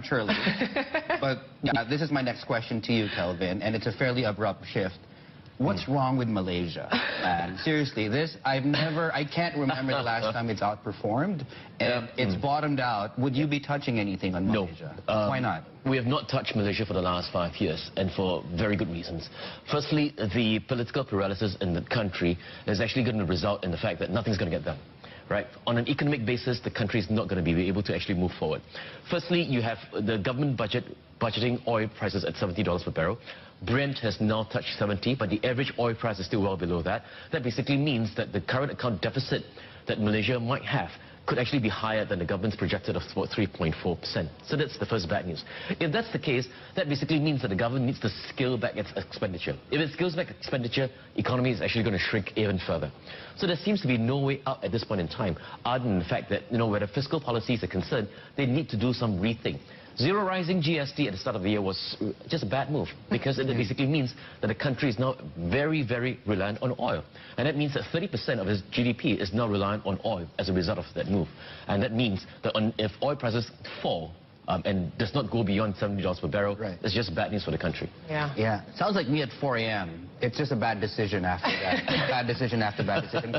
prematurely. But yeah, this is my next question to you, Kelvin, and it's a fairly abrupt shift. What's wrong with Malaysia, man? Seriously, I can't remember the last time it's outperformed, and it's bottomed out. Would you be touching anything on Malaysia? No. Why not? We have not touched Malaysia for the last 5 years, and for very good reasons. Firstly, the political paralysis in the country is actually going to result in the fact that nothing's going to get done. Right? On an economic basis, the country is not going to be able to actually move forward. Firstly, you have the government budgeting oil prices at $70 per barrel. Brent has now touched 70, but the average oil price is still well below that. That basically means that the current account deficit that Malaysia might have could actually be higher than the government's projected of about 3.4%. So that's the first bad news. If that's the case, that basically means that the government needs to scale back its expenditure. If it scales back expenditure, economy is actually going to shrink even further. So there seems to be no way out at this point in time, other than the fact that, where the fiscal policies are concerned, they need to do some rethink. Zero rising GST at the start of the year was just a bad move, because it basically means that the country is now very, very reliant on oil. And that means that 30% of its GDP is now reliant on oil as a result of that move. And that means that if oil prices fall and does not go beyond $70 per barrel, it's just bad news for the country. Yeah. Sounds like me at 4 a.m. It's just a bad decision after that. Bad decision after bad decision.